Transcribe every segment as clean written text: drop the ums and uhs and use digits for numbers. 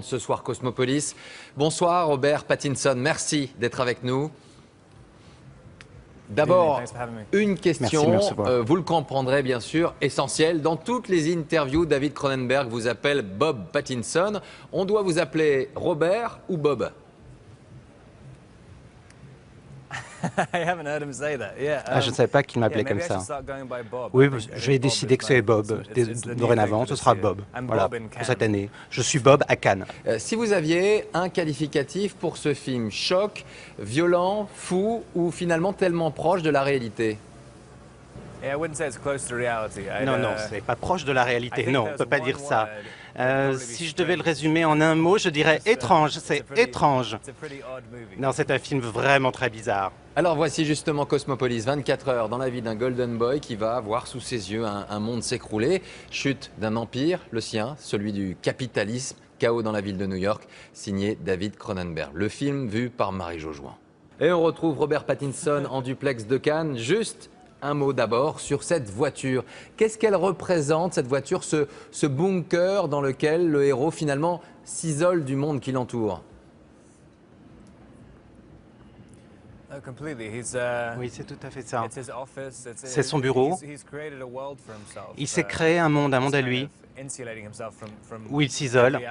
Ce soir Cosmopolis. Bonsoir Robert Pattinson, merci d'être avec nous. D'abord, une question, vous le comprendrez bien sûr, essentielle. Dans toutes les interviews, David Cronenberg vous appelle Bob Pattinson. On doit vous appeler Robert ou Bob? Je ne savais pas qu'il m'appelait comme ça. Oui, j'ai décidé que c'est Bob. Dorénavant, ce sera Bob. Voilà, pour cette année. Je suis Bob à Cannes. Si vous aviez un qualificatif pour ce film, choc, violent, fou ou finalement tellement proche de la réalité? Non, non, c'est pas proche de la réalité. Non, on ne peut pas dire ça. Si je devais le résumer en un mot, je dirais étrange. C'est étrange. Non, c'est un film vraiment très bizarre. Alors voici justement Cosmopolis, 24 heures dans la vie d'un golden boy qui va voir sous ses yeux un monde s'écrouler. Chute d'un empire, le sien, celui du capitalisme, chaos dans la ville de New York, signé David Cronenberg. Le film vu par Marie-Jo Join. Et on retrouve Robert Pattinson en duplex de Cannes. Juste un mot d'abord sur cette voiture. Qu'est-ce qu'elle représente, cette voiture, ce bunker dans lequel le héros finalement s'isole du monde qui l'entoure? Oui, c'est tout à fait ça. C'est son bureau. Il s'est créé un monde à lui, où il s'isole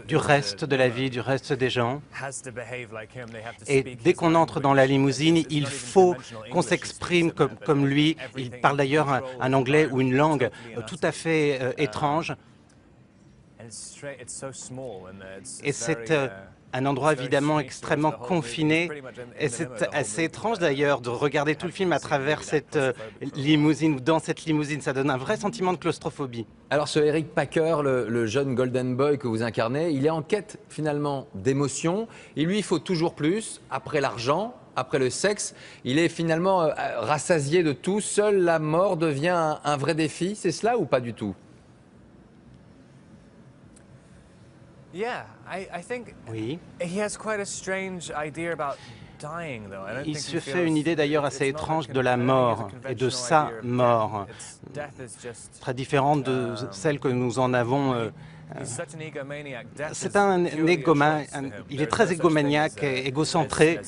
du reste de la vie, du reste des gens. Et dès qu'on entre dans la limousine, il faut qu'on s'exprime comme lui. Il parle d'ailleurs un anglais ou une langue tout à fait étrange. Et c'est un endroit évidemment extrêmement confiné. Et c'est assez étrange d'ailleurs de regarder tout le film à travers cette limousine ou dans cette limousine. Ça donne un vrai sentiment de claustrophobie. Alors ce Eric Packer, le jeune golden boy que vous incarnez, il est en quête finalement d'émotion. Et lui, il faut toujours plus, après l'argent, après le sexe. Il est finalement rassasié de tout. Seule la mort devient un vrai défi. C'est cela ou pas du tout? Oui. Il se fait une idée d'ailleurs assez étrange de la mort et de sa mort, très différente de celle que nous en avons. C'est un égomane, il est très égomaniaque et égocentré.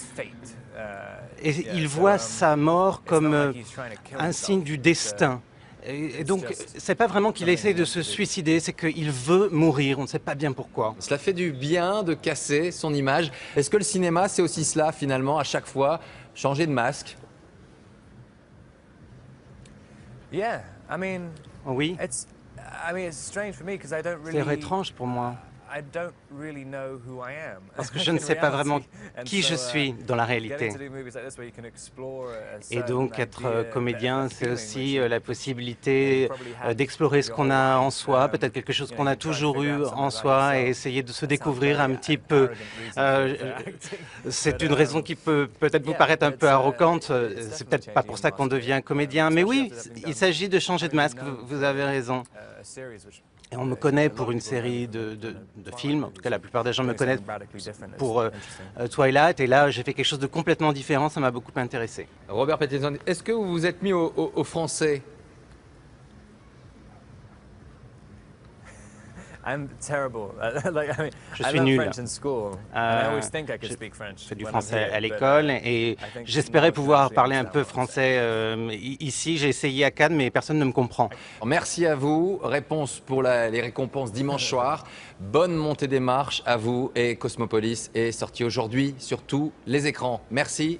Et il voit sa mort comme un signe du destin. Et donc, c'est pas vraiment qu'il essaie de se suicider, c'est qu'il veut mourir, on ne sait pas bien pourquoi. Cela fait du bien de casser son image. Est-ce que le cinéma, c'est aussi cela, finalement, à chaque fois, changer de masque? Oui, c'est étrange pour moi. Parce que je ne sais pas vraiment qui je suis dans la réalité. Et donc être comédien, c'est aussi la possibilité d'explorer ce qu'on a en soi, peut-être quelque chose qu'on a toujours eu en soi et essayer de se découvrir un petit peu. C'est une raison qui peut peut-être vous paraître un peu arrogante, c'est peut-être pas pour ça qu'on devient comédien, mais oui, il s'agit de changer de masque, vous avez raison. Et on me connaît pour une série de films, en tout cas la plupart des gens me connaissent pour Twilight, et là j'ai fait quelque chose de complètement différent, ça m'a beaucoup intéressé. Robert Pattinson, est-ce que vous vous êtes mis au français? Je suis nul. Je fais du français à l'école et j'espérais pouvoir parler un peu français ici. J'ai essayé à Cannes, mais personne ne me comprend. Merci à vous. Réponse pour les récompenses dimanche soir. Bonne montée des marches à vous, et Cosmopolis est sorti aujourd'hui sur tous les écrans. Merci.